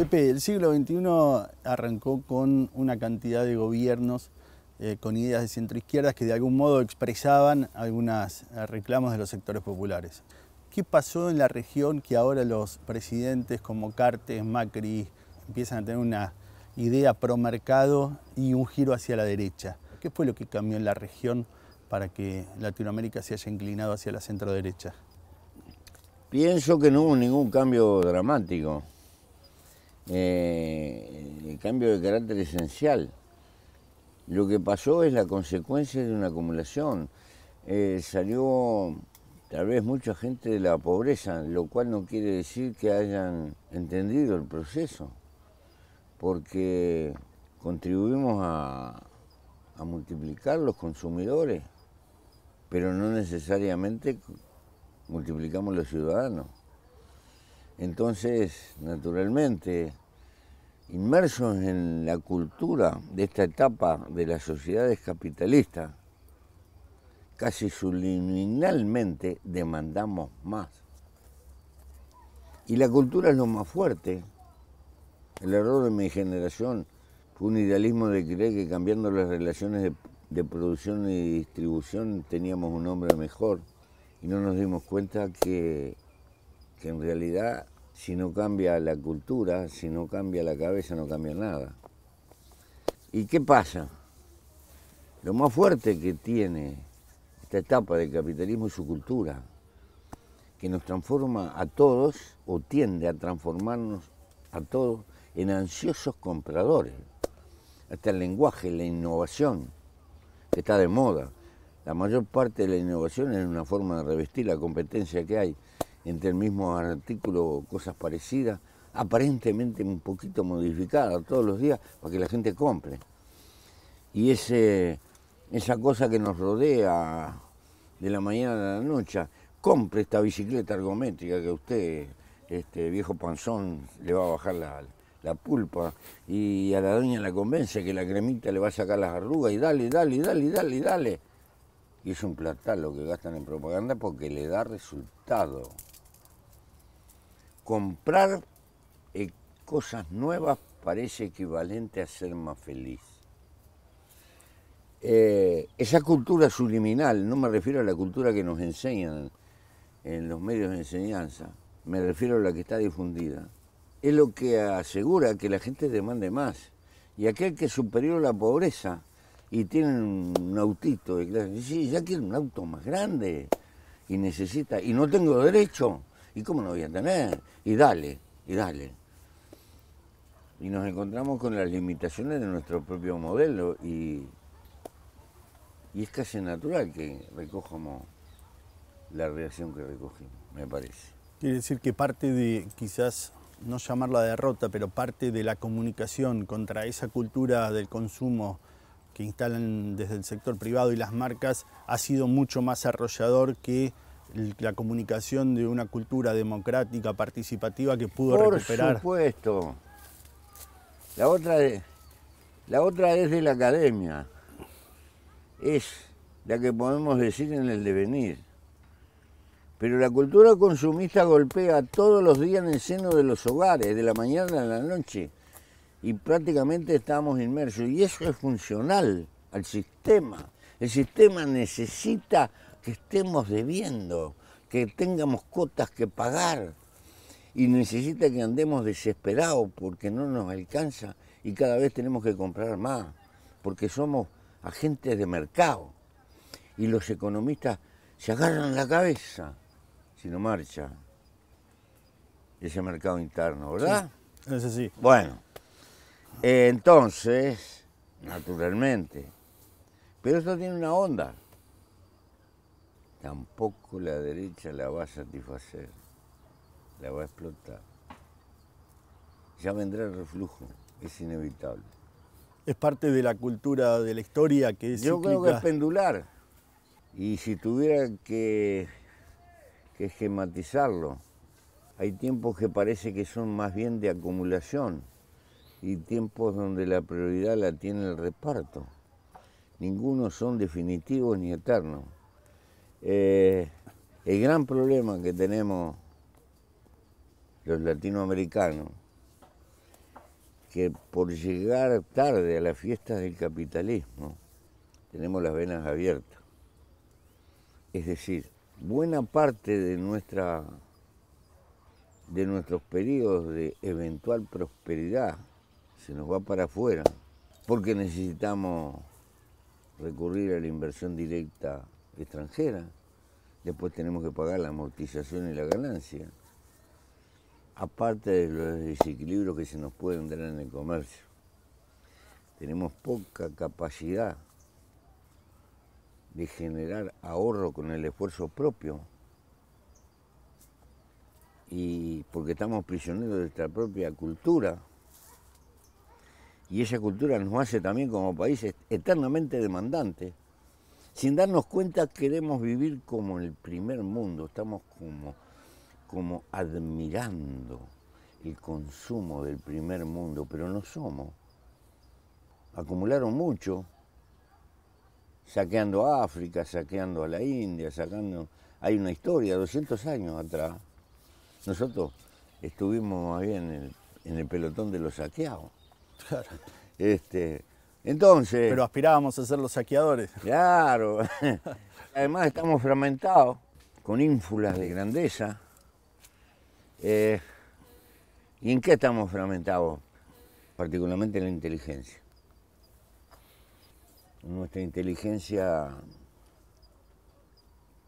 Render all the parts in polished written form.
Pepe, el siglo XXI arrancó con una cantidad de gobiernos con ideas de centroizquierdas que de algún modo expresaban algunos reclamos de los sectores populares. ¿Qué pasó en la región que ahora los presidentes como Cartes, Macri empiezan a tener una idea pro mercado y un giro hacia la derecha? ¿Qué fue lo que cambió en la región para que Latinoamérica se haya inclinado hacia la centro derecha? Pienso que no hubo ningún cambio dramático, cambio de carácter esencial. Lo que pasó es la consecuencia de una acumulación. Salió tal vez mucha gente de la pobreza, lo cual no quiere decir que hayan entendido el proceso, porque contribuimos a multiplicar los consumidores, pero no necesariamente multiplicamos los ciudadanos. Entonces, naturalmente, inmersos en la cultura de esta etapa de las sociedades capitalistas, casi subliminalmente demandamos más. Y la cultura es lo más fuerte. El error de mi generación fue un idealismo de creer que cambiando las relaciones de producción y distribución teníamos un hombre mejor. Y no nos dimos cuenta que en realidad, si no cambia la cultura, si no cambia la cabeza, no cambia nada. ¿Y qué pasa? Lo más fuerte que tiene esta etapa del capitalismo es su cultura, que nos transforma a todos, o tiende a transformarnos a todos, en ansiosos compradores. Hasta el lenguaje, la innovación, que está de moda. La mayor parte de la innovación es una forma de revestir la competencia que hay entre el mismo artículo o cosas parecidas, aparentemente un poquito modificadas todos los días para que la gente compre. Y esa cosa que nos rodea de la mañana a la noche, compre esta bicicleta ergométrica que a usted, viejo panzón, le va a bajar la pulpa, y a la doña la convence que la cremita le va a sacar las arrugas, y dale, dale, dale, dale, dale. Y es un platal lo que gastan en propaganda porque le da resultado. Comprar cosas nuevas parece equivalente a ser más feliz. Esa cultura subliminal, no me refiero a la cultura que nos enseñan en los medios de enseñanza, me refiero a la que está difundida, es lo que asegura que la gente demande más. Y aquel que es superior a la pobreza y tiene un autito de clase, sí, ya quiere un auto más grande y necesita, y no tengo derecho, ¿y cómo no voy a tener? Y dale, y dale. Y nos encontramos con las limitaciones de nuestro propio modelo y es casi natural que recojamos la reacción que recogimos, me parece. Quiere decir que parte de, quizás no llamarla derrota, pero parte de la comunicación contra esa cultura del consumo que instalan desde el sector privado y las marcas ha sido mucho más arrollador que la comunicación de una cultura democrática, participativa que pudo recuperar. Por supuesto. La otra es de la academia. Es la que podemos decir en el devenir. Pero la cultura consumista golpea todos los días en el seno de los hogares, de la mañana a la noche. Y prácticamente estamos inmersos. Y eso es funcional al sistema. El sistema necesita que estemos debiendo, que tengamos cuotas que pagar. Y necesita que andemos desesperados porque no nos alcanza y cada vez tenemos que comprar más. Porque somos agentes de mercado. Y los economistas se agarran la cabeza si no marcha ese mercado interno, ¿verdad? Sí, es así. Bueno. Entonces, naturalmente, pero esto tiene una onda. Tampoco la derecha la va a satisfacer, la va a explotar. Ya vendrá el reflujo, es inevitable. Es parte de la cultura de la historia que es Yo cíclica. creo que es pendular. Y si tuviera que esquematizarlo, hay tiempos que parece que son más bien de acumulación y tiempos donde la prioridad la tiene el reparto. Ninguno son definitivos ni eternos. El gran problema que tenemos los latinoamericanos que por llegar tarde a las fiestas del capitalismo tenemos las venas abiertas. Es decir, buena parte de nuestros periodos de eventual prosperidad se nos va para afuera porque necesitamos recurrir a la inversión directa extranjera, después tenemos que pagar la amortización y la ganancia, aparte de los desequilibrios que se nos pueden dar en el comercio. Tenemos poca capacidad de generar ahorro con el esfuerzo propio y porque estamos prisioneros de nuestra propia cultura y esa cultura nos hace también como países eternamente demandantes. Sin darnos cuenta queremos vivir como en el primer mundo, estamos como admirando el consumo del primer mundo, pero no somos. Acumularon mucho, saqueando a África, saqueando a la India, Hay una historia, 200 años atrás. Nosotros estuvimos ahí en el pelotón de los saqueados. Claro. Entonces... Pero aspirábamos a ser los saqueadores. Claro. Además estamos fragmentados, con ínfulas de grandeza. ¿Y en qué estamos fragmentados? Particularmente en la inteligencia. Nuestra inteligencia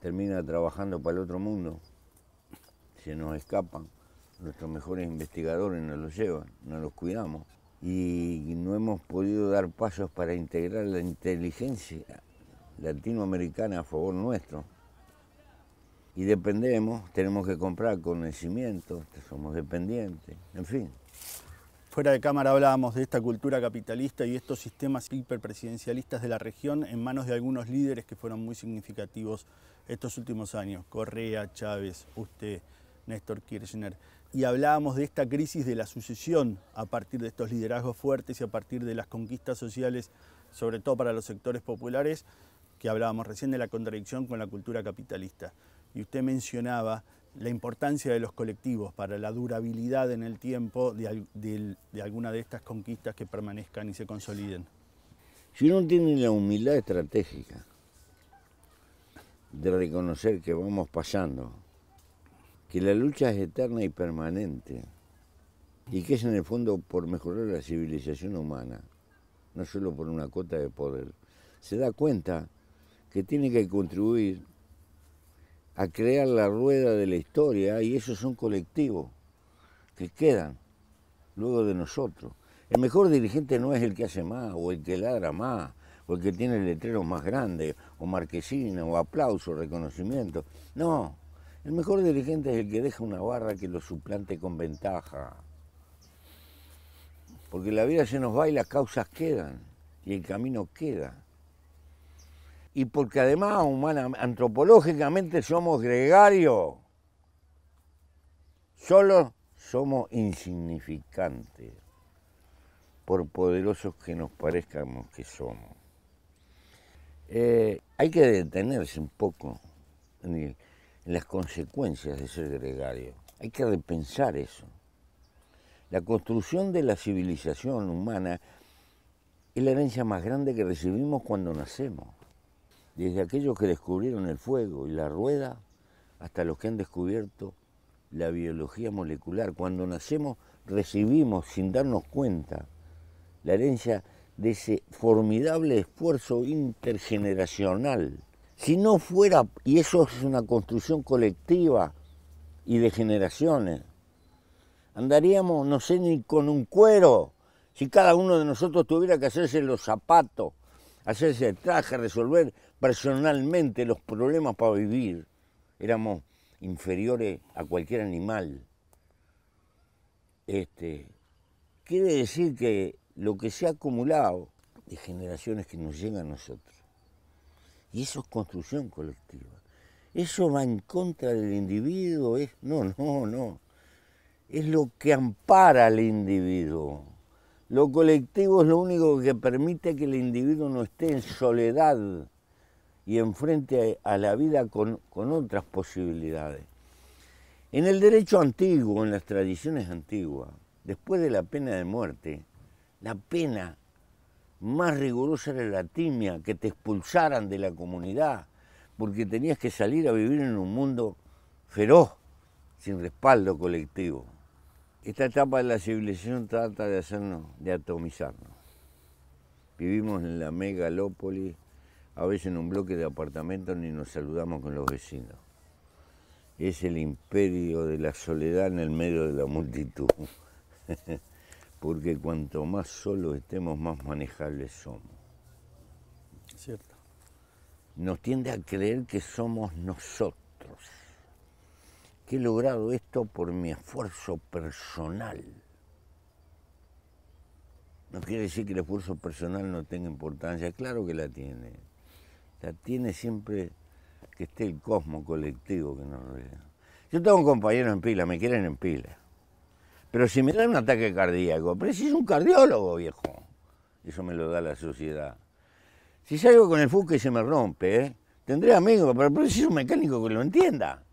termina trabajando para el otro mundo, se nos escapan, nuestros mejores investigadores nos los llevan, no los cuidamos y no hemos podido dar pasos para integrar la inteligencia latinoamericana a favor nuestro. Y dependemos, tenemos que comprar conocimientos, somos dependientes, en fin. Fuera de cámara hablábamos de esta cultura capitalista y estos sistemas hiperpresidencialistas de la región en manos de algunos líderes que fueron muy significativos estos últimos años. Correa, Chávez, usted, Néstor Kirchner. Y hablábamos de esta crisis de la sucesión a partir de estos liderazgos fuertes y a partir de las conquistas sociales, sobre todo para los sectores populares, que hablábamos recién de la contradicción con la cultura capitalista. Y usted mencionaba la importancia de los colectivos para la durabilidad en el tiempo de alguna de estas conquistas que permanezcan y se consoliden. Si uno tiene la humildad estratégica de reconocer que vamos pasando, que la lucha es eterna y permanente, y que es en el fondo por mejorar la civilización humana, no solo por una cota de poder, se da cuenta que tiene que contribuir a crear la rueda de la historia, y esos son colectivos que quedan luego de nosotros. El mejor dirigente no es el que hace más, o el que ladra más, o el que tiene el letrero más grande, o marquesina, o aplauso, reconocimiento. No, el mejor dirigente es el que deja una barra que lo suplante con ventaja. Porque la vida se nos va y las causas quedan, y el camino queda. Y porque además antropológicamente somos gregarios, solo somos insignificantes, por poderosos que nos parezcamos que somos. Hay que detenerse un poco en las consecuencias de ser gregario, hay que repensar eso. La construcción de la civilización humana es la herencia más grande que recibimos cuando nacemos. Desde aquellos que descubrieron el fuego y la rueda, hasta los que han descubierto la biología molecular. Cuando nacemos recibimos, sin darnos cuenta, la herencia de ese formidable esfuerzo intergeneracional. Si no fuera, y eso es una construcción colectiva y de generaciones, andaríamos, no sé, ni con un cuero, si cada uno de nosotros tuviera que hacerse los zapatos, hacerse el traje, resolver personalmente los problemas para vivir, éramos inferiores a cualquier animal. Quiere decir que lo que se ha acumulado de generaciones que nos llegan a nosotros, y eso es construcción colectiva, eso va en contra del individuo, no, es lo que ampara al individuo. Lo colectivo es lo único que permite que el individuo no esté en soledad y enfrente a la vida con otras posibilidades. En el derecho antiguo, en las tradiciones antiguas, después de la pena de muerte, La pena más rigurosa era la timia, que te expulsaran de la comunidad, porque tenías que salir a vivir en un mundo feroz, sin respaldo colectivo. Esta etapa de la civilización trata de hacernos, de atomizarnos. Vivimos en la megalópolis, a veces en un bloque de apartamentos ni nos saludamos con los vecinos. Es el imperio de la soledad en el medio de la multitud. Porque cuanto más solos estemos, más manejables somos. Cierto. Nos tiende a creer que somos nosotros. Que he logrado esto por mi esfuerzo personal. No quiere decir que el esfuerzo personal no tenga importancia, claro que la tiene. La tiene siempre que esté el cosmos colectivo que nos rodea. Yo tengo un compañero en pila, me quieren en pila. Pero si me da un ataque cardíaco, preciso un cardiólogo, viejo. Eso me lo da la sociedad. Si salgo con el Fuca y se me rompe, tendré amigos, pero preciso un mecánico que lo entienda.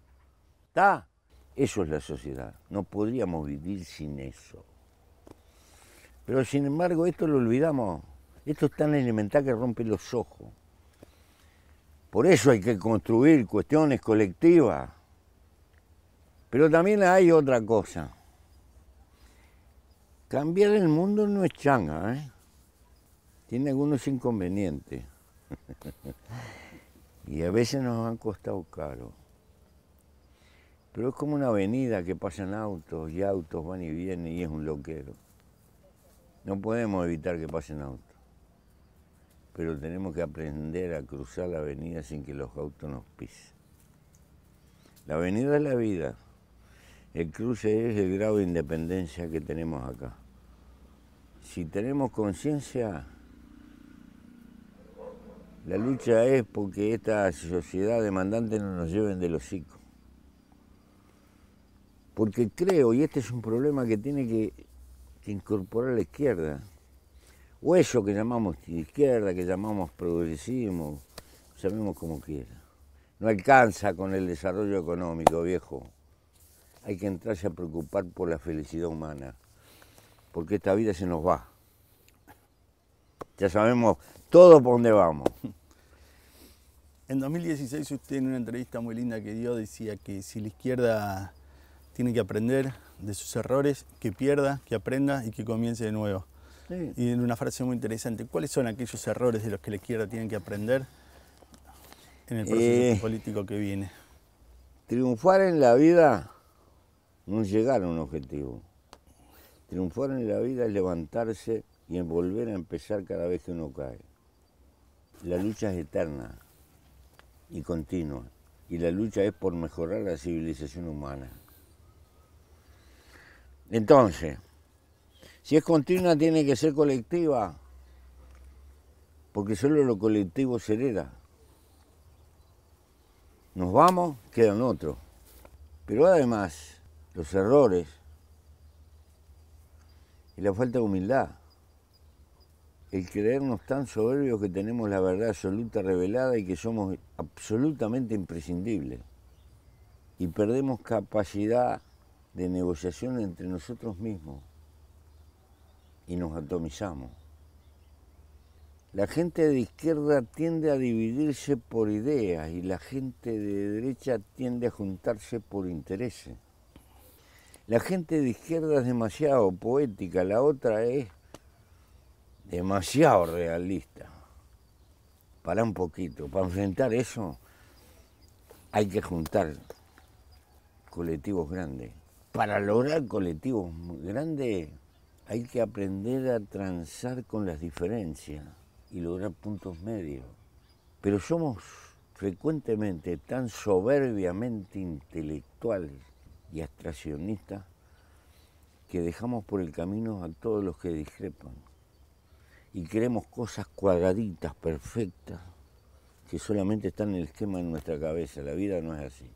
¿Está? Eso es la sociedad. No podríamos vivir sin eso. Pero sin embargo, esto lo olvidamos. Esto es tan elemental que rompe los ojos. Por eso hay que construir cuestiones colectivas. Pero también hay otra cosa. Cambiar el mundo no es changa, ¿eh? Tiene algunos inconvenientes. Y a veces nos han costado caro. Pero es como una avenida que pasan autos y autos van y vienen y es un loquero. No podemos evitar que pasen autos. Pero tenemos que aprender a cruzar la avenida sin que los autos nos pisen. La avenida es la vida. El cruce es el grado de independencia que tenemos acá. Si tenemos conciencia, la lucha es porque esta sociedad demandante no nos lleven del hocico. Porque creo, y este es un problema que tiene que incorporar la izquierda, o eso que llamamos izquierda, que llamamos progresismo, llamemos como quiera. No alcanza con el desarrollo económico, viejo. Hay que entrarse a preocupar por la felicidad humana, porque esta vida se nos va. Ya sabemos todo por dónde vamos. En 2016 usted en una entrevista muy linda que dio decía que si la izquierda tiene que aprender de sus errores, que pierda, que aprenda y que comience de nuevo. Sí. Y en una frase muy interesante, ¿cuáles son aquellos errores de los que la izquierda tiene que aprender en el proceso político que viene? Triunfar en la vida no es llegar a un objetivo. Triunfar en la vida es levantarse y volver a empezar cada vez que uno cae. La lucha es eterna y continua, y la lucha es por mejorar la civilización humana. Entonces, si es continua, tiene que ser colectiva, porque solo lo colectivo se hereda. Nos vamos, quedan otros. Pero además, los errores y la falta de humildad, el creernos tan soberbios que tenemos la verdad absoluta revelada y que somos absolutamente imprescindibles, y perdemos capacidad de negociación entre nosotros mismos y nos atomizamos. La gente de izquierda tiende a dividirse por ideas y la gente de derecha tiende a juntarse por intereses. La gente de izquierda es demasiado poética, la otra es demasiado realista. Para un poquito, para enfrentar eso hay que juntar colectivos grandes. Para lograr colectivos grandes hay que aprender a transar con las diferencias y lograr puntos medios. Pero somos frecuentemente tan soberbiamente intelectuales y abstraccionistas que dejamos por el camino a todos los que discrepan y queremos cosas cuadraditas, perfectas, que solamente están en el esquema de nuestra cabeza. La vida no es así.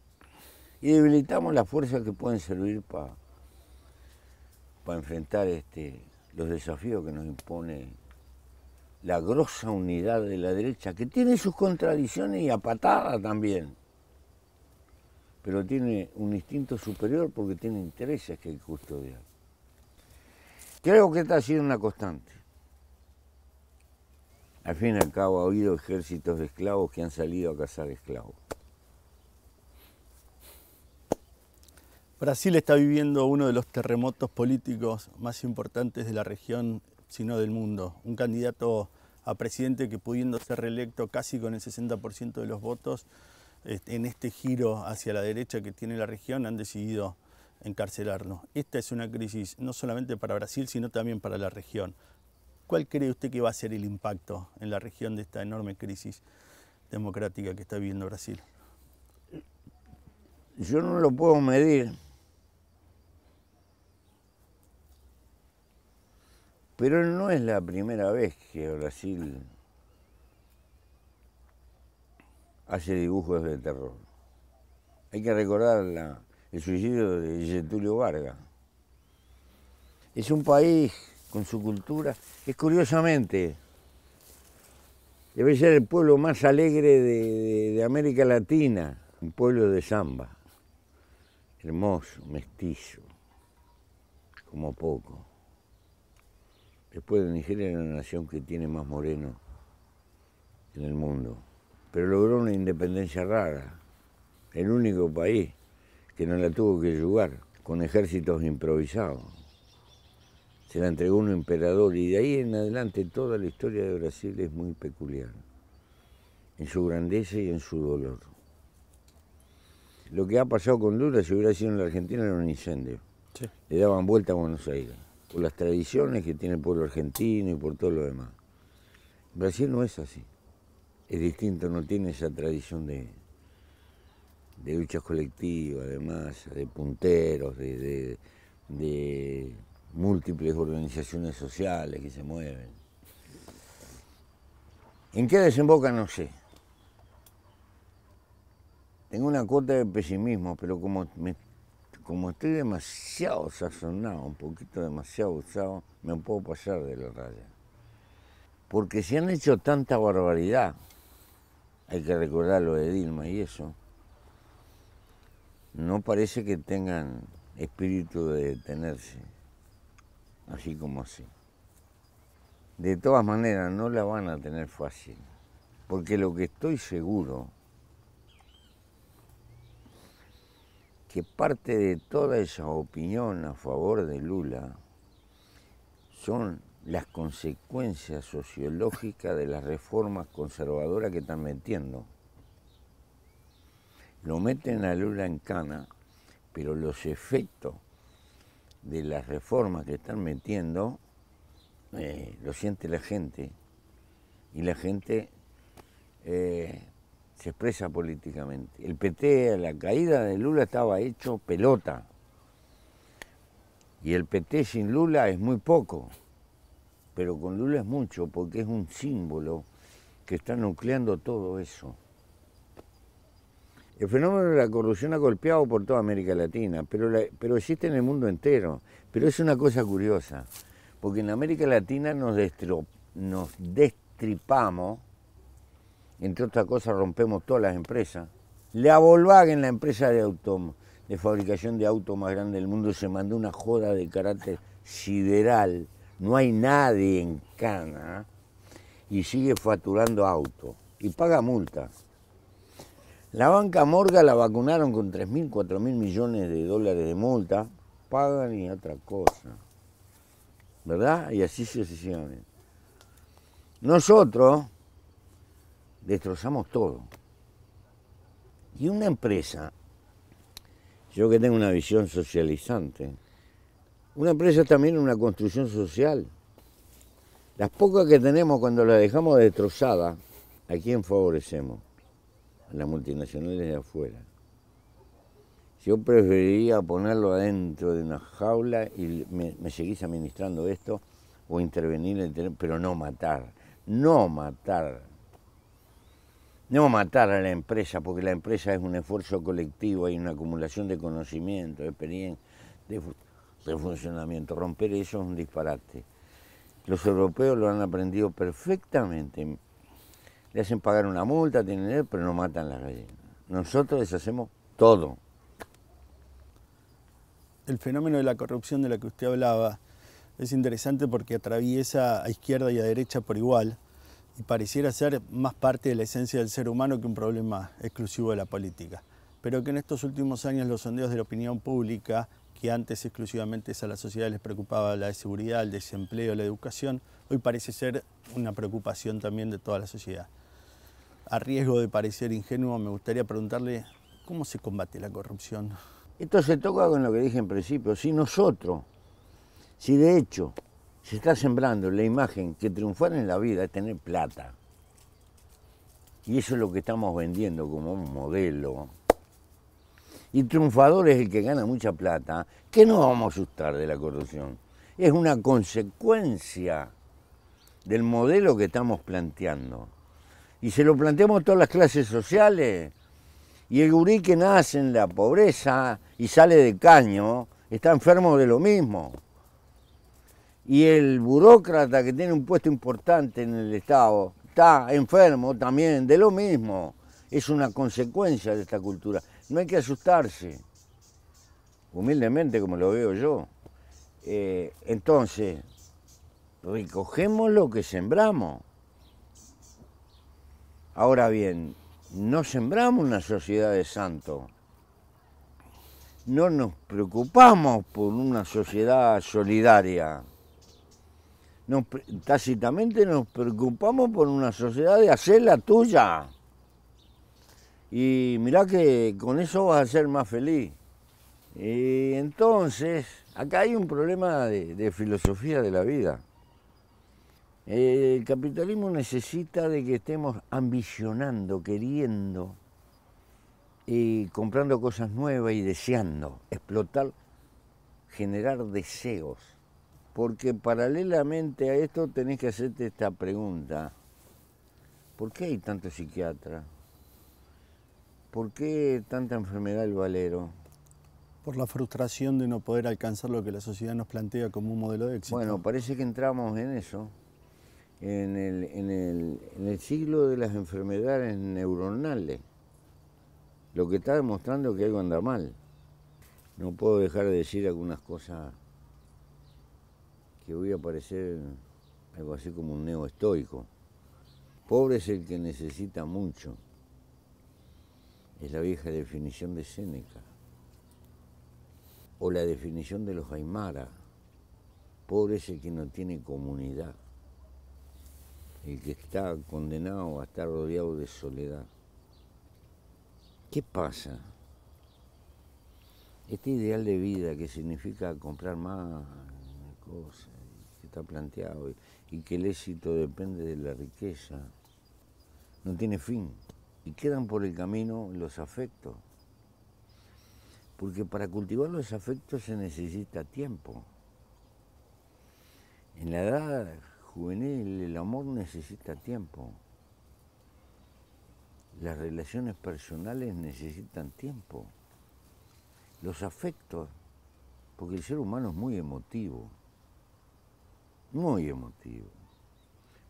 Y debilitamos las fuerzas que pueden servir para enfrentar los desafíos que nos impone la grosa unidad de la derecha, que tiene sus contradicciones y a patada también, pero tiene un instinto superior porque tiene intereses que custodiar. Creo que esta ha sido una constante. Al fin y al cabo ha habido ejércitos de esclavos que han salido a cazar esclavos. Brasil está viviendo uno de los terremotos políticos más importantes de la región, si no del mundo. Un candidato a presidente que, pudiendo ser reelecto casi con el 60% de los votos, en este giro hacia la derecha que tiene la región, han decidido encarcelarlo. Esta es una crisis no solamente para Brasil, sino también para la región. ¿Cuál cree usted que va a ser el impacto en la región de esta enorme crisis democrática que está viviendo Brasil? Yo no lo puedo medir, pero no es la primera vez que Brasil hace dibujos de terror. Hay que recordar el suicidio de Getúlio Vargas. Es un país con su cultura, que curiosamente debe ser el pueblo más alegre de América Latina, un pueblo de samba, hermoso, mestizo, como poco. Después de Nigeria es la nación que tiene más morenos en el mundo, pero logró una independencia rara, el único país que no la tuvo que jugar con ejércitos improvisados. Se la entregó un emperador y de ahí en adelante toda la historia de Brasil es muy peculiar, en su grandeza y en su dolor. Lo que ha pasado con Lula, si hubiera sido en la Argentina, era un incendio. Sí. Le daban vuelta a Buenos Aires, por las tradiciones que tiene el pueblo argentino y por todo lo demás. Brasil no es así, es distinto, no tiene esa tradición de luchas colectivas, de masa, de punteros, de múltiples organizaciones sociales que se mueven. ¿En qué desemboca? No sé. Tengo una cuota de pesimismo, pero como estoy demasiado sazonado, un poquito demasiado usado, me puedo pasar de la raya. Porque se han hecho tanta barbaridad, hay que recordar lo de Dilma y eso, no parece que tengan espíritu de detenerse, así como así. De todas maneras, no la van a tener fácil, porque lo que estoy seguro, que parte de toda esa opinión a favor de Lula son las consecuencias sociológicas de las reformas conservadoras que están metiendo. Lo meten a Lula en cana, pero los efectos de las reformas que están metiendo lo siente la gente, y la gente se expresa políticamente. El PT, a la caída de Lula, estaba hecho pelota, y el PT sin Lula es muy poco, pero con Lula es mucho, porque es un símbolo que está nucleando todo eso. El fenómeno de la corrupción ha golpeado por toda América Latina, pero existe en el mundo entero. Pero es una cosa curiosa, porque en América Latina nos destripamos, entre otras cosas rompemos todas las empresas. La Volkswagen, la empresa de fabricación de autos más grande del mundo, se mandó una joda de carácter sideral. No hay nadie en cana y sigue facturando autos y paga multa. La banca Morgan la vacunaron con 3.000, 4.000 millones de dólares de multa, pagan y otra cosa, ¿verdad? Y así sucesivamente. Nosotros destrozamos todo. Y una empresa, yo que tengo una visión socializante, una empresa es también una construcción social. Las pocas que tenemos, cuando las dejamos destrozadas, ¿a quién favorecemos? A las multinacionales de afuera. Yo preferiría ponerlo adentro de una jaula y me seguís administrando esto, o intervenir, pero no matar. No matar a la empresa, porque la empresa es un esfuerzo colectivo, hay una acumulación de conocimiento, de experiencia, de funcionamiento. Romper eso es un disparate. Los europeos lo han aprendido perfectamente. Le hacen pagar una multa, tienen dinero, pero no matan las gallinas. Nosotros deshacemos todo. El fenómeno de la corrupción de la que usted hablaba es interesante porque atraviesa a izquierda y a derecha por igual. y pareciera ser más parte de la esencia del ser humano que un problema exclusivo de la política. Pero que en estos últimos años los sondeos de la opinión pública, que antes exclusivamente a la sociedad les preocupaba la seguridad, el desempleo, la educación, hoy parece ser una preocupación también de toda la sociedad. A riesgo de parecer ingenuo, me gustaría preguntarle cómo se combate la corrupción. Esto se toca con lo que dije en principio. Si de hecho se está sembrando la imagen que triunfar en la vida es tener plata, y eso es lo que estamos vendiendo como un modelo, y triunfador es el que gana mucha plata, ¿qué nos vamos a asustar de la corrupción? Es una consecuencia del modelo que estamos planteando. Y se lo planteamos a todas las clases sociales, y el gurí que nace en la pobreza y sale de caño, está enfermo de lo mismo. Y el burócrata que tiene un puesto importante en el Estado, está enfermo también de lo mismo. Es una consecuencia de esta cultura. No hay que asustarse, humildemente como lo veo yo. Entonces, recogemos lo que sembramos. Ahora bien, no sembramos una sociedad de santos. No nos preocupamos por una sociedad solidaria. Tácitamente nos preocupamos por una sociedad de hacer la tuya. Y mirá que con eso vas a ser más feliz. Y entonces, acá hay un problema de filosofía de la vida. El capitalismo necesita de que estemos ambicionando, queriendo, y comprando cosas nuevas y deseando, explotar, generar deseos. Porque paralelamente a esto tenés que hacerte esta pregunta. ¿Por qué hay tantos psiquiatras? ¿Por qué tanta enfermedad del valero? Por la frustración de no poder alcanzar lo que la sociedad nos plantea como un modelo de éxito. Bueno, parece que entramos en eso, en el siglo de las enfermedades neuronales, lo que está demostrando que algo anda mal. No puedo dejar de decir algunas cosas que voy a parecer algo así como un neoestoico. Pobre es el que necesita mucho. Es la vieja definición de Séneca. O la definición de los Aymara. Pobre es el que no tiene comunidad. El que está condenado a estar rodeado de soledad. ¿Qué pasa? Este ideal de vida que significa comprar más cosas, que está planteado, y que el éxito depende de la riqueza, no tiene fin. Y quedan por el camino los afectos. Porque para cultivar los afectos se necesita tiempo. En la edad juvenil el amor necesita tiempo. Las relaciones personales necesitan tiempo. Los afectos, porque el ser humano es muy emotivo. Muy emotivo.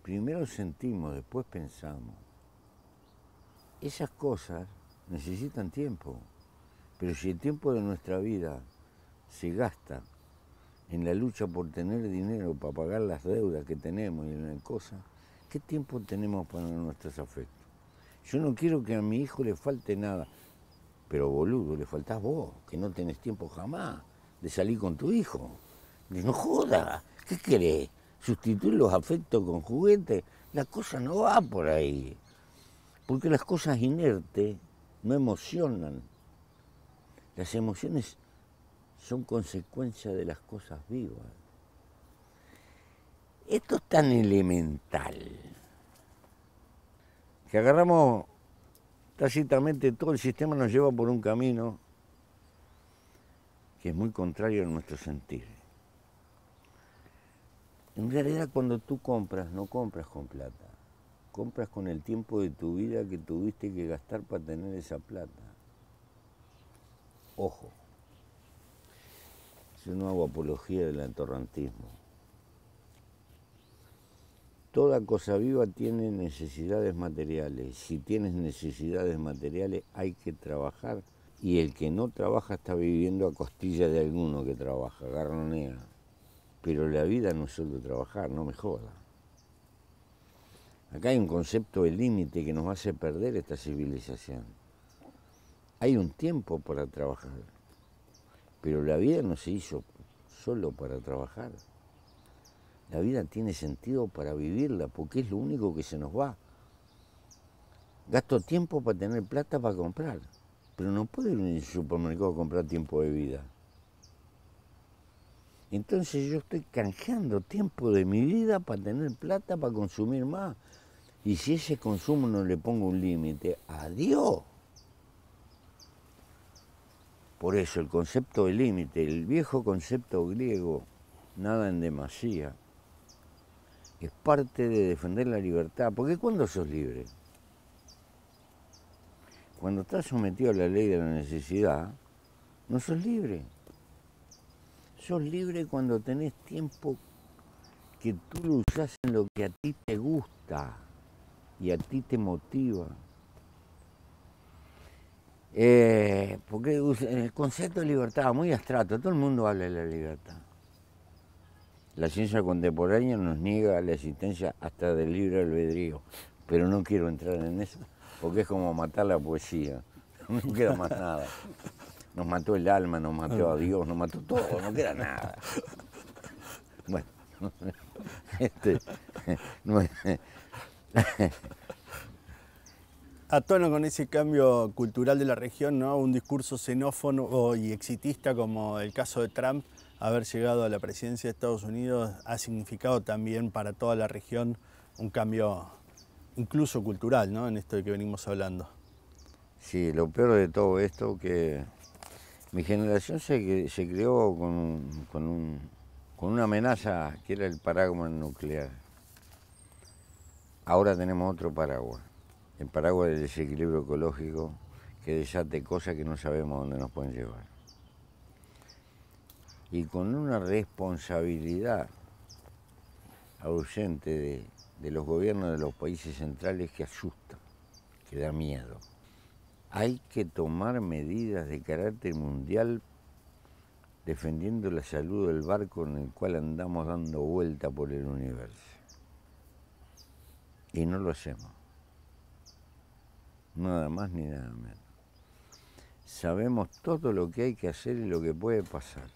Primero sentimos, después pensamos. Esas cosas necesitan tiempo, pero si el tiempo de nuestra vida se gasta en la lucha por tener dinero para pagar las deudas que tenemos y en la cosa, ¿qué tiempo tenemos para nuestros afectos? Yo no quiero que a mi hijo le falte nada, pero boludo, le faltás vos, que no tenés tiempo jamás de salir con tu hijo. No joda, ¿qué querés? ¿Sustituir los afectos con juguetes? La cosa no va por ahí. Porque las cosas inertes no emocionan. Las emociones son consecuencia de las cosas vivas. Esto es tan elemental que agarramos tácitamente todo el sistema, nos lleva por un camino que es muy contrario a nuestro sentir. En realidad, cuando tú compras, no compras con plata. Compras con el tiempo de tu vida que tuviste que gastar para tener esa plata. Ojo, yo no hago apología del atorrantismo. Toda cosa viva tiene necesidades materiales. Si tienes necesidades materiales hay que trabajar. Y el que no trabaja está viviendo a costilla de alguno que trabaja, garronea. Pero la vida no es solo trabajar, no me joda. Acá hay un concepto de límite que nos hace perder esta civilización. Hay un tiempo para trabajar, pero la vida no se hizo solo para trabajar. La vida tiene sentido para vivirla, porque es lo único que se nos va. Gasto tiempo para tener plata para comprar, pero no puedo ir al supermercado a comprar tiempo de vida. Entonces yo estoy canjeando tiempo de mi vida para tener plata para consumir más. Y si ese consumo no le pongo un límite, adiós. Por eso el concepto de límite, el viejo concepto griego, nada en demasía, es parte de defender la libertad. Porque ¿cuándo sos libre? Cuando estás sometido a la ley de la necesidad, no sos libre. Sos libre cuando tenés tiempo que tú lo usás en lo que a ti te gusta y a ti te motiva. Porque el concepto de libertad es muy abstrato, todo el mundo habla de la libertad. La ciencia contemporánea nos niega la existencia hasta del libre albedrío, pero no quiero entrar en eso, porque es como matar la poesía, no queda más nada. Nos mató el alma, nos mató a Dios, nos mató todo, no queda nada. Bueno, A tono con ese cambio cultural de la región, ¿no? Un discurso xenófobo y exitista como el caso de Trump, haber llegado a la presidencia de Estados Unidos, ha significado también para toda la región un cambio incluso cultural, ¿no? En esto de que venimos hablando. Sí, lo peor de todo esto que mi generación se creó con una amenaza que era el paraguas nuclear. Ahora tenemos otro paraguas, el paraguas del desequilibrio ecológico que desate cosas que no sabemos dónde nos pueden llevar. Y con una responsabilidad ausente de los gobiernos de los países centrales que asusta, que da miedo. Hay que tomar medidas de carácter mundial defendiendo la salud del barco en el cual andamos dando vuelta por el universo. Y no lo hacemos. Nada más ni nada menos. Sabemos todo lo que hay que hacer y lo que puede pasar,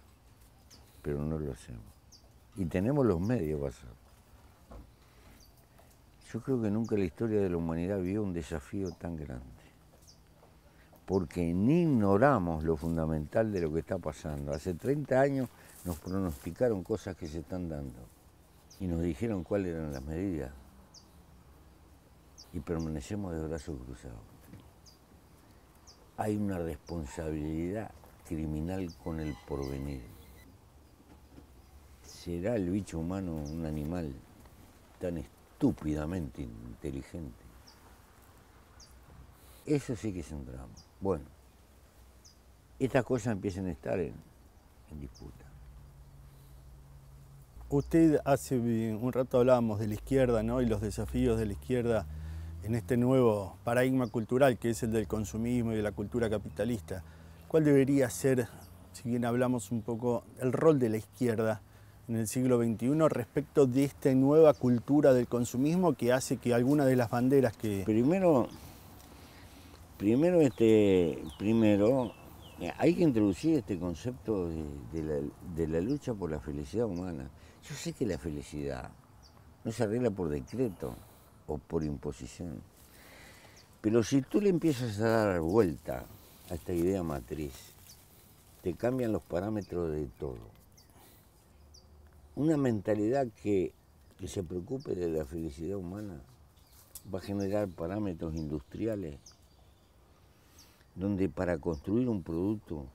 pero no lo hacemos. Y tenemos los medios para hacerlo. Yo creo que nunca la historia de la humanidad vio un desafío tan grande. Porque ni ignoramos lo fundamental de lo que está pasando. Hace 30 años nos pronosticaron cosas que se están dando y nos dijeron cuáles eran las medidas. Y permanecemos de brazos cruzados. Hay una responsabilidad criminal con el porvenir. ¿Será el bicho humano un animal tan estúpidamente inteligente? Eso sí que es un drama. Bueno, estas cosas empiezan a estar en disputa. Usted hace un rato hablábamos de la izquierda, ¿no? Y los desafíos de la izquierda en este nuevo paradigma cultural que es el del consumismo y de la cultura capitalista. ¿Cuál debería ser, si bien hablamos un poco, el rol de la izquierda en el siglo XXI respecto de esta nueva cultura del consumismo que hace que algunas de las banderas que... Primero hay que introducir este concepto de la lucha por la felicidad humana. Yo sé que la felicidad no se arregla por decreto o por imposición, pero si tú le empiezas a dar vuelta a esta idea matriz, te cambian los parámetros de todo. Una mentalidad que se preocupe de la felicidad humana va a generar parámetros industriales donde para construir un producto,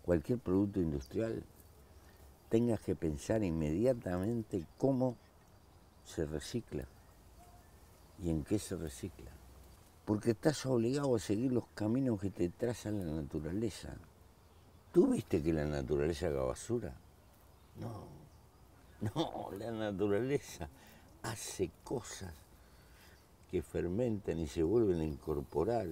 cualquier producto industrial, tengas que pensar inmediatamente cómo se recicla y en qué se recicla. Porque estás obligado a seguir los caminos que te traza la naturaleza. ¿Tú viste que la naturaleza haga basura? No, la naturaleza hace cosas que fermentan y se vuelven a incorporar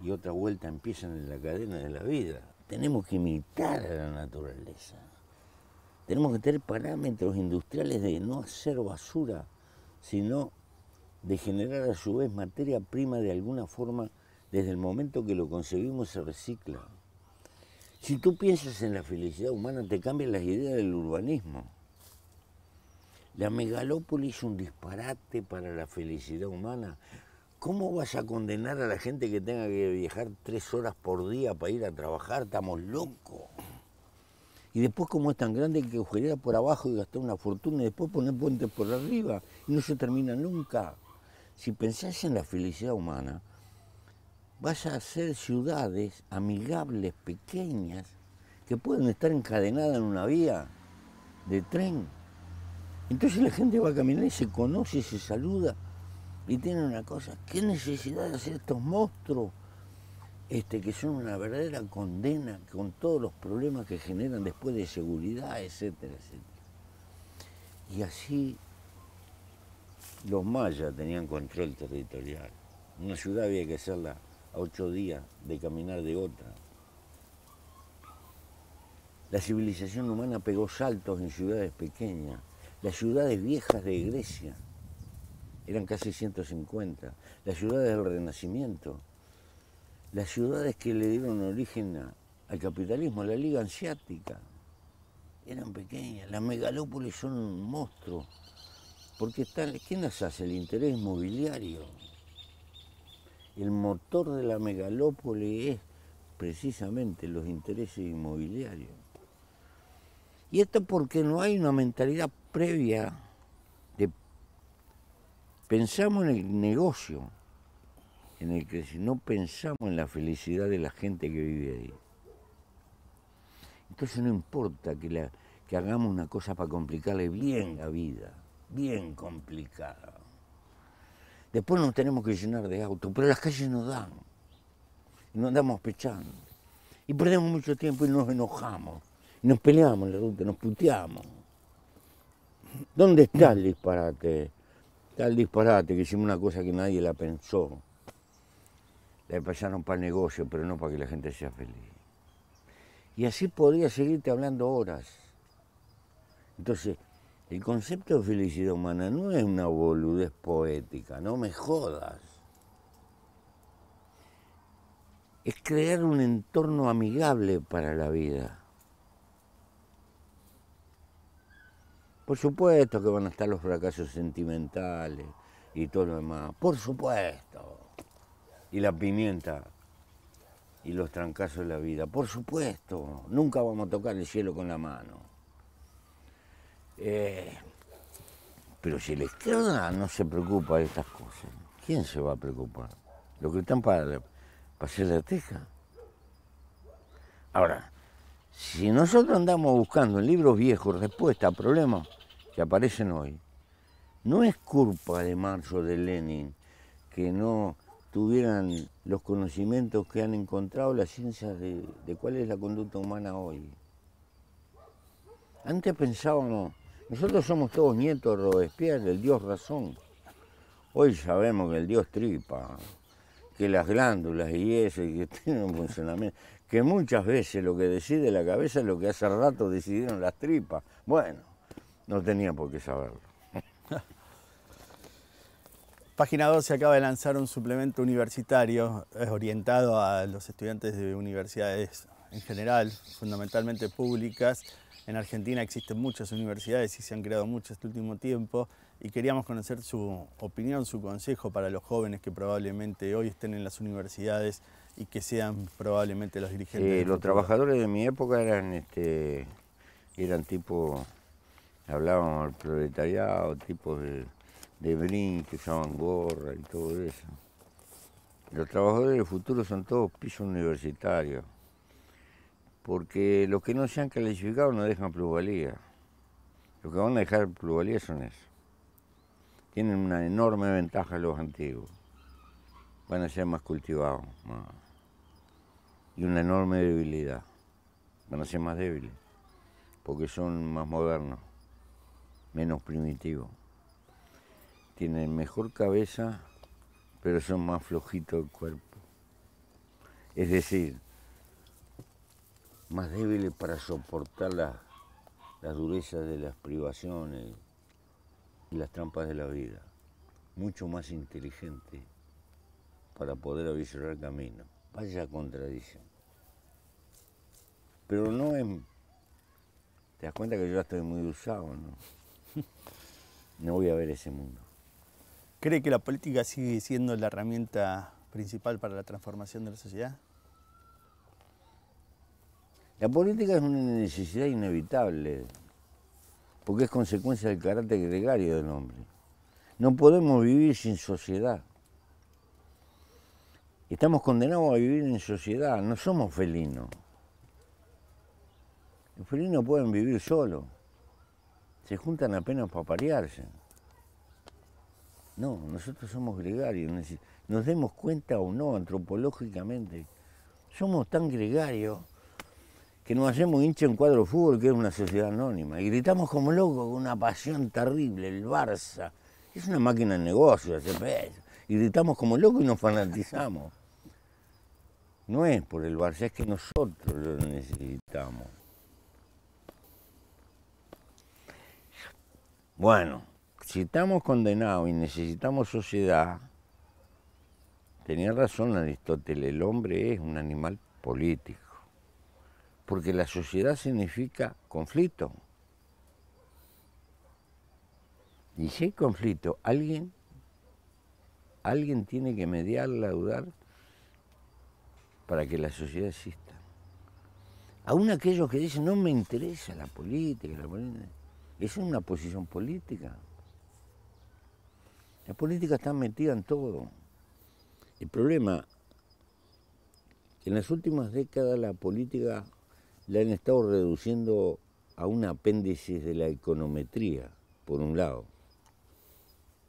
y otra vuelta empiezan en la cadena de la vida. Tenemos que imitar a la naturaleza. Tenemos que tener parámetros industriales de no hacer basura, sino de generar a su vez materia prima de alguna forma. Desde el momento que lo concebimos se recicla. Si tú piensas en la felicidad humana, te cambian las ideas del urbanismo. La megalópoli es un disparate para la felicidad humana. ¿Cómo vas a condenar a la gente que tenga que viajar 3 horas por día para ir a trabajar? Estamos locos. Y después, como es tan grande, hay que agujerear por abajo y gastar una fortuna y después poner puentes por arriba y no se termina nunca. Si pensás en la felicidad humana, vas a hacer ciudades amigables, pequeñas, que pueden estar encadenadas en una vía de tren. Entonces la gente va a caminar y se conoce, se saluda y tiene una cosa. ¿Qué necesidad de hacer estos monstruos que son una verdadera condena con todos los problemas que generan después de seguridad, etcétera, etcétera? Y así los mayas tenían control territorial. Una ciudad había que hacerla a 8 días de caminar de otra. La civilización humana pegó saltos en ciudades pequeñas. Las ciudades viejas de Grecia eran casi 150. Las ciudades del Renacimiento. Las ciudades que le dieron origen al capitalismo, a la Liga Hanseática, eran pequeñas. Las megalópolis son un monstruo. Porque ¿quién las hace? El interés inmobiliario. El motor de la megalópoli es precisamente los intereses inmobiliarios. Y esto porque no hay una mentalidad previa de pensamos en el negocio, en el que no pensamos en la felicidad de la gente que vive ahí. Entonces no importa que hagamos una cosa para complicarle bien la vida, bien complicada. Después nos tenemos que llenar de autos, pero las calles nos dan. Y nos andamos pechando. Y perdemos mucho tiempo y nos enojamos. Y nos peleamos en la ruta, nos puteamos. ¿Dónde está el disparate? Está el disparate, que hicimos una cosa que nadie la pensó. La pasaron para el negocio, pero no para que la gente sea feliz. Y así podría seguirte hablando horas. Entonces, el concepto de felicidad humana no es una boludez poética, no me jodas. Es crear un entorno amigable para la vida. Por supuesto que van a estar los fracasos sentimentales y todo lo demás, por supuesto. Y la pimienta y los trancazos de la vida, por supuesto. Nunca vamos a tocar el cielo con la mano. Pero si la izquierda no se preocupa de estas cosas, ¿quién se va a preocupar? Los que están para hacer la teja. Ahora, si nosotros andamos buscando en libros viejos respuestas a problemas que aparecen hoy, no es culpa de Marx o de Lenin que no tuvieran los conocimientos que han encontrado las ciencias de cuál es la conducta humana hoy. Antes pensábamos, nosotros somos todos nietos de Robespierre, del dios razón. Hoy sabemos que el dios tripa, que las glándulas y eso, y que tienen un funcionamiento, que muchas veces lo que decide la cabeza es lo que hace rato decidieron las tripas. Bueno, no tenía por qué saberlo. Página 12 acaba de lanzar un suplemento universitario orientado a los estudiantes de universidades en general, fundamentalmente públicas. En Argentina existen muchas universidades y se han creado muchas este último tiempo y queríamos conocer su opinión, su consejo para los jóvenes que probablemente hoy estén en las universidades y que sean probablemente los dirigentes. Los trabajadores de mi época eran tipo, hablábamos del proletariado, tipos de brin que usaban gorra y todo eso. Los trabajadores del futuro son todos pisos universitarios, porque los que no se han calificado no dejan plusvalía. Los que van a dejar plusvalía son esos. Tienen una enorme ventaja los antiguos. Van a ser más cultivados, y una enorme debilidad. Van a ser más débiles, porque son más modernos, menos primitivos. Tienen mejor cabeza, pero son más flojitos el cuerpo. Es decir, más débiles para soportar las durezas de las privaciones. y las trampas de la vida, mucho más inteligente para poder avisorar camino. Vaya contradicción. Pero no es... Te das cuenta que yo ya estoy muy usado, ¿no? No voy a ver ese mundo. ¿Cree que la política sigue siendo la herramienta principal para la transformación de la sociedad? La política es una necesidad inevitable, porque es consecuencia del carácter gregario del hombre. No podemos vivir sin sociedad. Estamos condenados a vivir en sociedad, no somos felinos. Los felinos pueden vivir solos, se juntan apenas para parearse. No, nosotros somos gregarios, nos demos cuenta o no antropológicamente. Somos tan gregarios que nos hacemos hincha en cuadro de fútbol, que es una sociedad anónima, y gritamos como locos con una pasión terrible, el Barça. Es una máquina de negocio, y gritamos como locos y nos fanatizamos. No es por el Barça, es que nosotros lo necesitamos. Bueno, si estamos condenados y necesitamos sociedad, tenía razón Aristóteles, el hombre es un animal político, porque la sociedad significa conflicto. Y si hay conflicto, alguien tiene que mediar, laudar, para que la sociedad exista. Aún aquellos que dicen, no me interesa la política, es una posición política. La política está metida en todo. El problema es que en las últimas décadas la política la han estado reduciendo a un apéndice de la econometría, por un lado.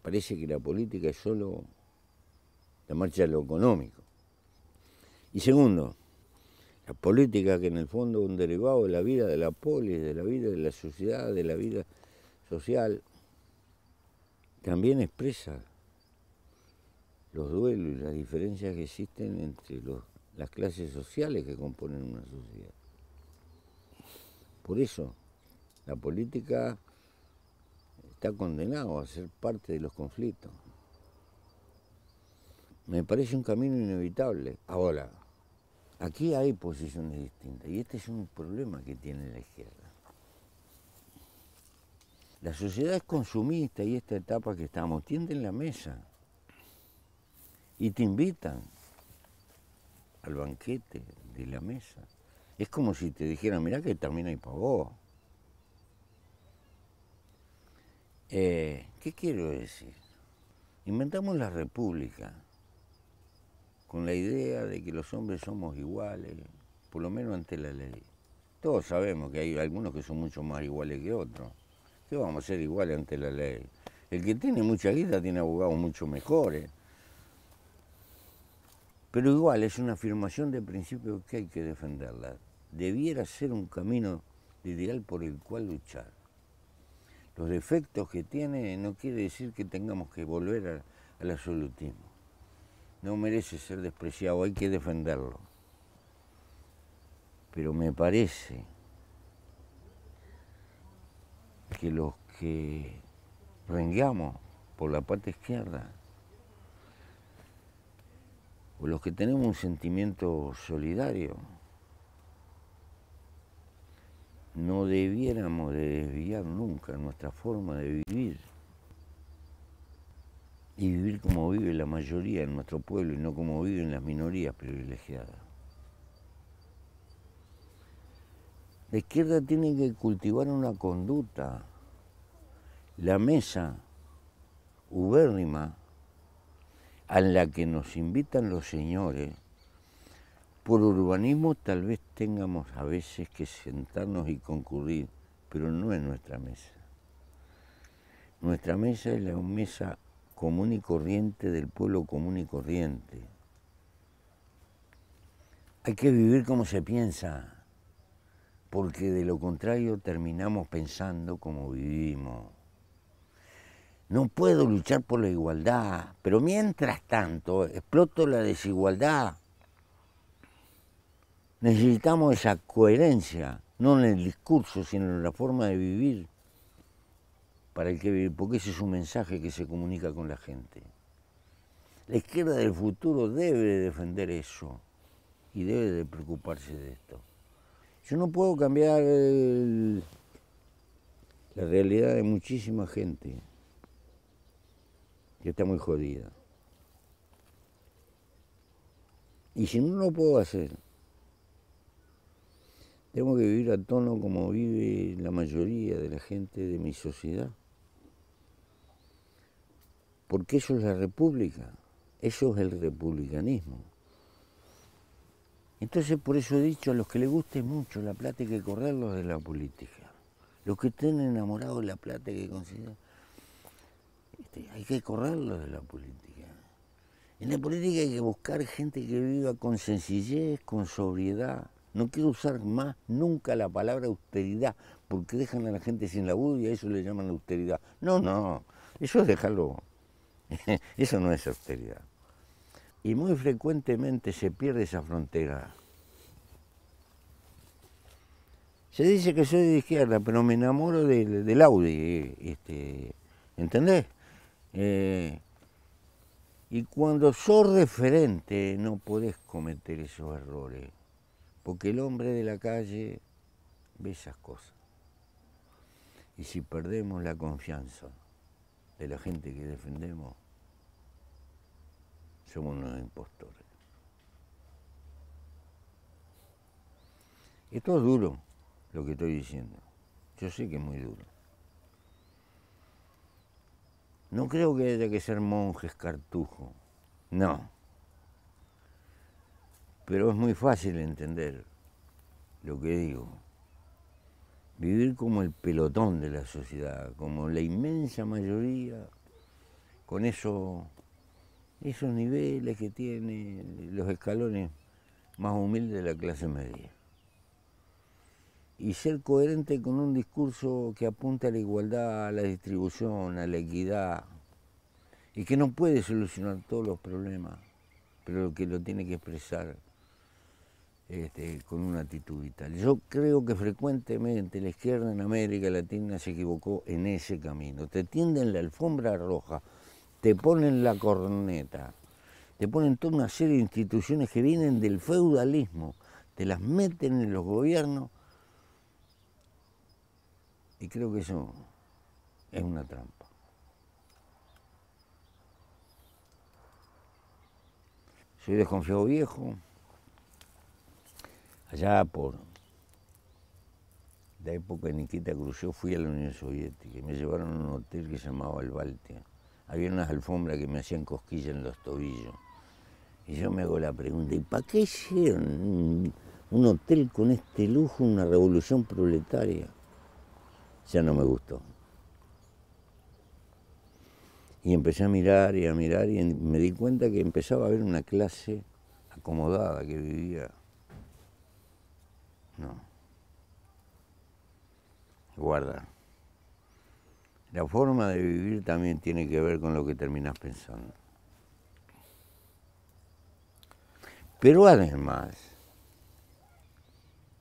Parece que la política es solo la marcha de lo económico. Y segundo, la política, que en el fondo es un derivado de la vida de la polis, de la vida de la sociedad, de la vida social, también expresa los duelos y las diferencias que existen entre las clases sociales que componen una sociedad. Por eso, la política está condenada a ser parte de los conflictos. Me parece un camino inevitable. Ahora, aquí hay posiciones distintas y este es un problema que tiene la izquierda. La sociedad es consumista y esta etapa que estamos, tienden la mesa y te invitan al banquete de la mesa. Es como si te dijeran, mirá que también hay para vos. ¿Qué quiero decir? Inventamos la república con la idea de que los hombres somos iguales, por lo menos ante la ley. Todos sabemos que hay algunos que son mucho más iguales que otros. ¿Qué vamos a ser iguales ante la ley? El que tiene mucha guita tiene abogados mucho mejores. Pero igual es una afirmación de principio que hay que defenderla. Debiera ser un camino ideal por el cual luchar. Los defectos que tiene no quiere decir que tengamos que volver al absolutismo. No merece ser despreciado, hay que defenderlo. Pero me parece que los que rengueamos por la parte izquierda, o los que tenemos un sentimiento solidario, no debiéramos de desviar nunca nuestra forma de vivir y vivir como vive la mayoría en nuestro pueblo y no como viven las minorías privilegiadas. La izquierda tiene que cultivar una conducta. La mesa ubérrima a la que nos invitan los señores, por urbanismo tal vez tengamos a veces que sentarnos y concurrir, pero no es nuestra mesa. Nuestra mesa es la mesa común y corriente del pueblo común y corriente. Hay que vivir como se piensa, porque de lo contrario terminamos pensando como vivimos. No puedo luchar por la igualdad, pero mientras tanto exploto la desigualdad. Necesitamos esa coherencia, no en el discurso, sino en la forma de vivir, para el que vive, porque ese es un mensaje que se comunica con la gente. La izquierda del futuro debe de defender eso y debe de preocuparse de esto. Yo no puedo cambiar la realidad de muchísima gente que está muy jodida. Y si no lo puedo hacer, tengo que vivir a tono como vive la mayoría de la gente de mi sociedad. Porque eso es la república, eso es el republicanismo. Entonces por eso he dicho, a los que les guste mucho la plata hay que correrlos de la política. Los que estén enamorados de la plata que consideran, hay que correrlos de la política. En la política hay que buscar gente que viva con sencillez, con sobriedad. No quiero usar más nunca la palabra austeridad, porque dejan a la gente sin laburo y a eso le llaman austeridad. No, eso es dejarlo. Eso no es austeridad. Y muy frecuentemente se pierde esa frontera. Se dice que soy de izquierda, pero me enamoro del Audi, ¿entendés? Y cuando sos referente no podés cometer esos errores, porque el hombre de la calle ve esas cosas. Y si perdemos la confianza de la gente que defendemos, somos unos impostores. Esto es duro, lo que estoy diciendo. Yo sé que es muy duro. No creo que haya que ser monjes cartujo, no. Pero es muy fácil entender lo que digo. Vivir como el pelotón de la sociedad, como la inmensa mayoría, con esos niveles que tiene los escalones más humildes de la clase media. Y ser coherente con un discurso que apunta a la igualdad, a la distribución, a la equidad, y que no puede solucionar todos los problemas, pero que lo tiene que expresar con una actitud vital. Yo creo que frecuentemente la izquierda en América Latina se equivocó en ese camino. Te tienden la alfombra roja, te ponen la corneta, te ponen toda una serie de instituciones que vienen del feudalismo, te las meten en los gobiernos, y creo que eso es una trampa. Soy desconfiado viejo. Allá por la época de Nikita Khrushchev fui a la Unión Soviética y me llevaron a un hotel que se llamaba el Baltia. Había unas alfombras que me hacían cosquillas en los tobillos. Y yo me hago la pregunta, ¿y para qué hicieron un hotel con este lujo, una revolución proletaria? Ya no me gustó. Y empecé a mirar y me di cuenta que empezaba a haber una clase acomodada que vivía. No. Guarda. La forma de vivir también tiene que ver con lo que terminás pensando. Pero además,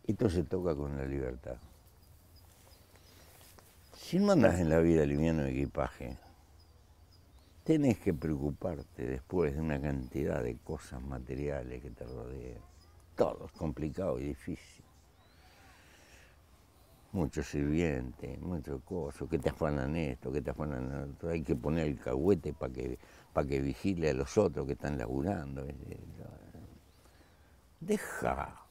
esto se toca con la libertad. Si no andás en la vida liviano de equipaje, tenés que preocuparte después de una cantidad de cosas materiales que te rodean. Todo es complicado y difícil. Muchos sirvientes, muchas cosas, que te afanan esto, que te afanan otro. Hay que poner el cagüete para que vigile a los otros que están laburando. Deja.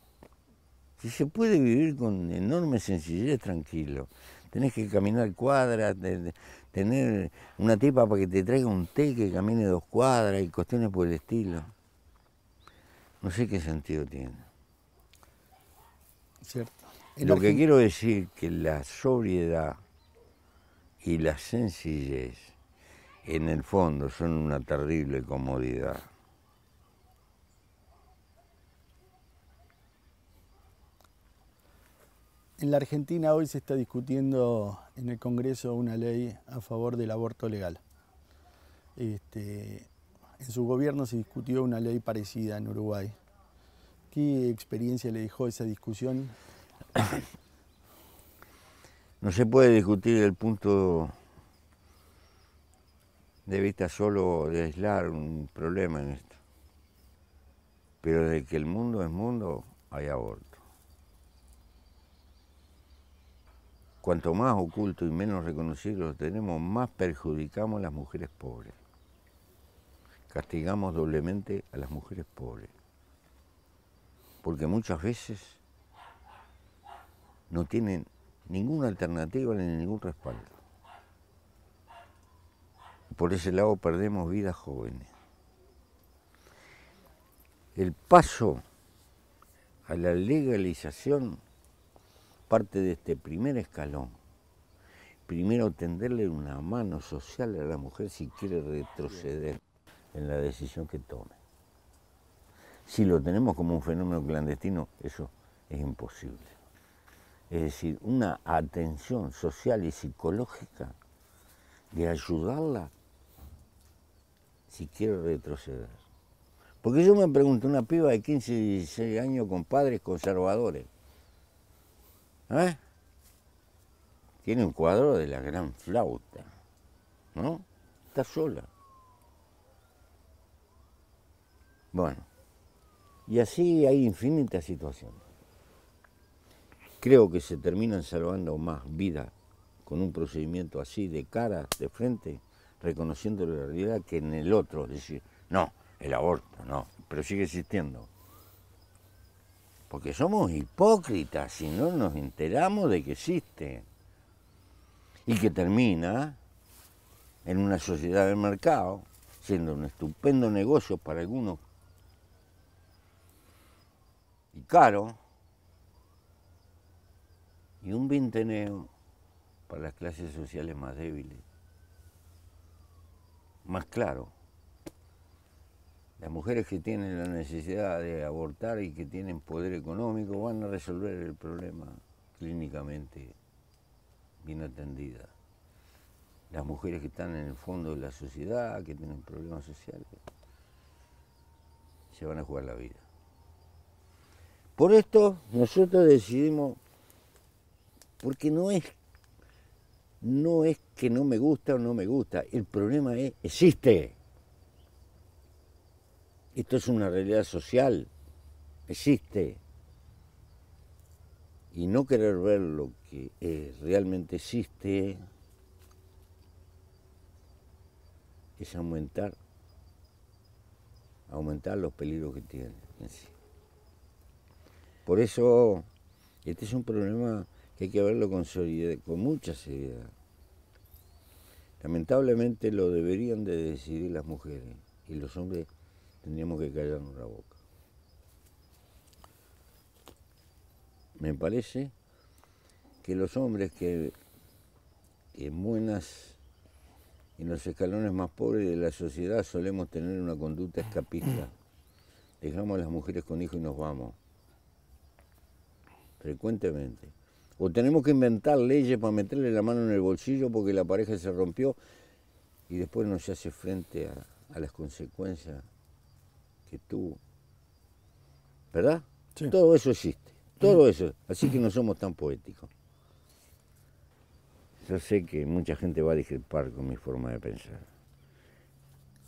Si se puede vivir con enorme sencillez, tranquilo. Tenés que caminar cuadras, tener una tipa para que te traiga un té que camine 2 cuadras y cuestiones por el estilo. No sé qué sentido tiene. Cierto. Lo que quiero decir que la sobriedad y la sencillez en el fondo son una terrible comodidad. En la Argentina hoy se está discutiendo en el Congreso una ley a favor del aborto legal. En su gobierno se discutió una ley parecida en Uruguay. ¿Qué experiencia le dejó esa discusión? No se puede discutir el punto de vista solo de aislar un problema en esto. Pero de que el mundo es mundo, hay aborto. Cuanto más oculto y menos reconocido lo tenemos, más perjudicamos a las mujeres pobres. Castigamos doblemente a las mujeres pobres. Porque muchas veces no tienen ninguna alternativa ni ningún respaldo. Por ese lado perdemos vidas jóvenes. El paso a la legalización parte de este primer escalón. Primero tenderle una mano social a la mujer si quiere retroceder en la decisión que tome. Si lo tenemos como un fenómeno clandestino, eso es imposible. Es decir, una atención social y psicológica de ayudarla si quiere retroceder. Porque yo me pregunto, una piba de 15, 16 años con padres conservadores, tiene un cuadro de la gran flauta, ¿no? Está sola. Bueno, y así hay infinitas situaciones. Creo que se terminan salvando más vidas con un procedimiento así, de cara, de frente, reconociendo la realidad, que en el otro, decir, no, el aborto, no, pero sigue existiendo. Porque somos hipócritas si no nos enteramos de que existe. Y que termina en una sociedad del mercado, siendo un estupendo negocio para algunos y caro, y un veinteneo para las clases sociales más débiles. Más claro, las mujeres que tienen la necesidad de abortar y que tienen poder económico van a resolver el problema clínicamente bien atendidas. Las mujeres que están en el fondo de la sociedad, que tienen problemas sociales, se van a jugar la vida. Por esto nosotros decidimos, porque no es que no me gusta o no me gusta, el problema es, existe. Esto es una realidad social, existe. Y no querer ver lo que realmente existe es aumentar los peligros que tiene en sí. Por eso, este es un problema que hay que verlo con seriedad, con mucha seriedad. Lamentablemente lo deberían de decidir las mujeres y los hombres tendríamos que callarnos la boca. Me parece que los hombres que en los escalones más pobres de la sociedad solemos tener una conducta escapista. Dejamos a las mujeres con hijos y nos vamos. Frecuentemente. O tenemos que inventar leyes para meterle la mano en el bolsillo porque la pareja se rompió y después no se hace frente a las consecuencias que tuvo. ¿Verdad? Sí. Todo eso existe. Todo eso. Así que no somos tan poéticos. Yo sé que mucha gente va a discrepar con mi forma de pensar.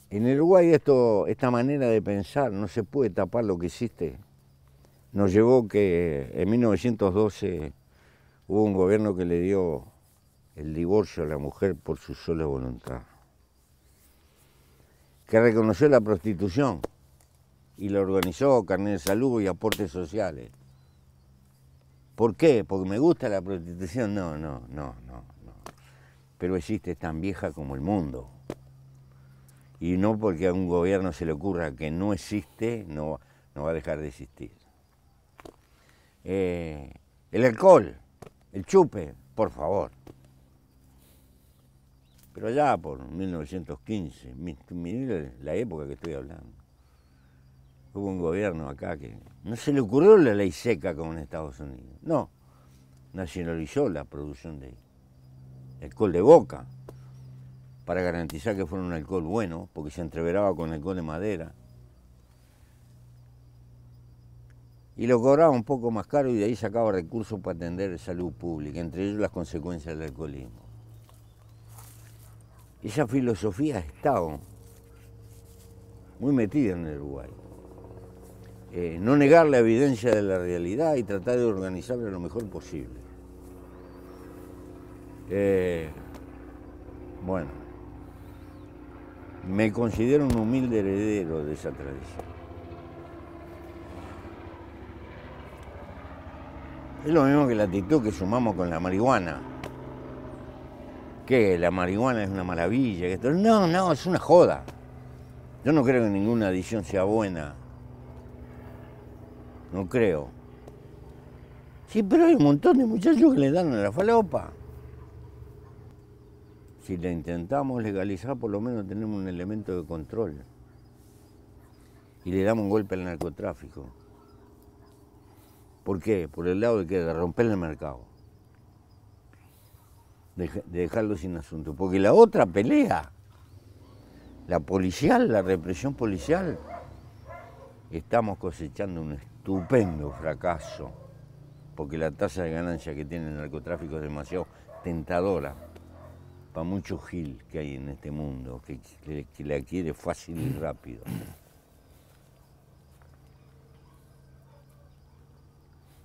En el Uruguay esta manera de pensar no se puede tapar lo que existe. Nos llevó que en 1912 hubo un gobierno que le dio el divorcio a la mujer por su sola voluntad, que reconoció la prostitución y la organizó, carnet de salud y aportes sociales. ¿Por qué? ¿Porque me gusta la prostitución? No. Pero existe, es tan vieja como el mundo. Y no porque a un gobierno se le ocurra que no existe, no va a dejar de existir. El alcohol, el chupe, por favor. Pero ya por 1915, mire la época que estoy hablando, hubo un gobierno acá que no se le ocurrió la ley seca como en Estados Unidos. No, nacionalizó la producción de alcohol de boca para garantizar que fuera un alcohol bueno, porque se entreveraba con alcohol de madera. Y lo cobraba un poco más caro y de ahí sacaba recursos para atender salud pública, entre ellos las consecuencias del alcoholismo. Esa filosofía ha estado muy metida en el Uruguay. No negar la evidencia de la realidad y tratar de organizarla lo mejor posible. Bueno, me considero un humilde heredero de esa tradición. Es lo mismo que la actitud que sumamos con la marihuana. ¿Qué? ¿La marihuana es una maravilla? No, es una joda. Yo no creo que ninguna adicción sea buena. No creo. Sí, pero hay un montón de muchachos que le dan a la falopa. Si la intentamos legalizar, por lo menos tenemos un elemento de control. Y le damos un golpe al narcotráfico. ¿Por qué? Por el lado de romper el mercado. De dejarlo sin asunto. Porque la otra pelea, la policial, la represión policial, estamos cosechando un estupendo fracaso. Porque la tasa de ganancia que tiene el narcotráfico es demasiado tentadora para mucho gil que hay en este mundo, que la quiere fácil y rápido.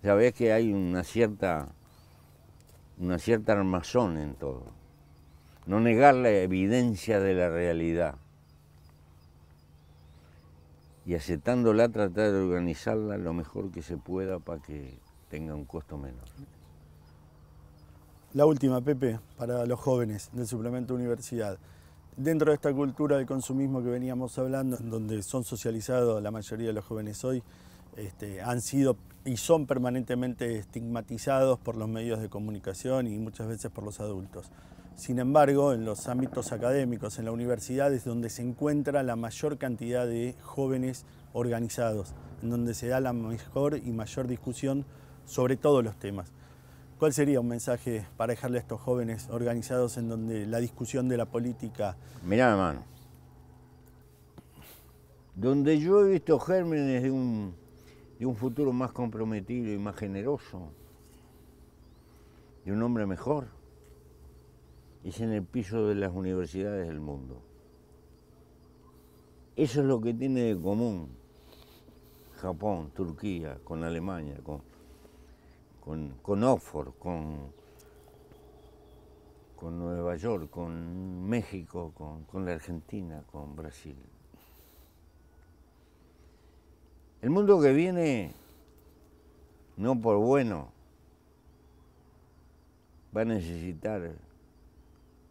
Sabés que hay una cierta armazón en todo. No negar la evidencia de la realidad. Y aceptándola, tratar de organizarla lo mejor que se pueda para que tenga un costo menor. La última, Pepe, para los jóvenes del suplemento universidad. Dentro de esta cultura del consumismo que veníamos hablando, en donde son socializados la mayoría de los jóvenes hoy, han sido y son permanentemente estigmatizados por los medios de comunicación y muchas veces por los adultos. Sin embargo, en los ámbitos académicos, en la universidad, es donde se encuentra la mayor cantidad de jóvenes organizados, en donde se da la mejor y mayor discusión sobre todos los temas. ¿Cuál sería un mensaje para dejarle a estos jóvenes organizados en donde la discusión de la política... Mirá, hermano, donde yo he visto gérmenes de un futuro más comprometido y más generoso, de un hombre mejor, es en el piso de las universidades del mundo. Eso es lo que tiene de común Japón, Turquía, con Alemania, con Oxford, con Nueva York, con México, con la Argentina, con Brasil. El mundo que viene, no por bueno, va a necesitar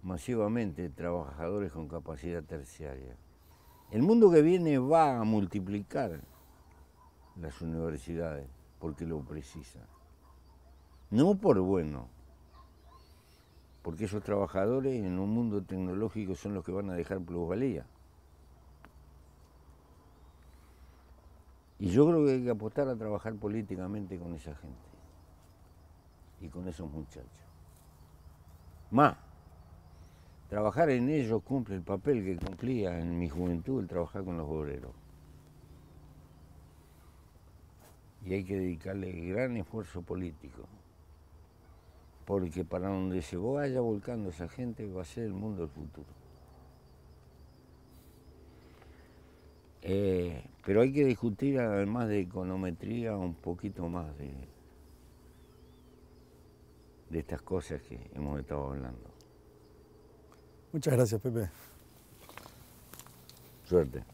masivamente trabajadores con capacidad terciaria. El mundo que viene va a multiplicar las universidades porque lo precisa. No por bueno, porque esos trabajadores en un mundo tecnológico son los que van a dejar plusvalía. Y yo creo que hay que apostar a trabajar políticamente con esa gente y con esos muchachos. Más, trabajar en ellos cumple el papel que cumplía en mi juventud el trabajar con los obreros. Y hay que dedicarle gran esfuerzo político, porque para donde se vaya volcando esa gente va a ser el mundo del futuro. Pero hay que discutir, además de econometría, un poquito más de estas cosas que hemos estado hablando. Muchas gracias, Pepe. Suerte.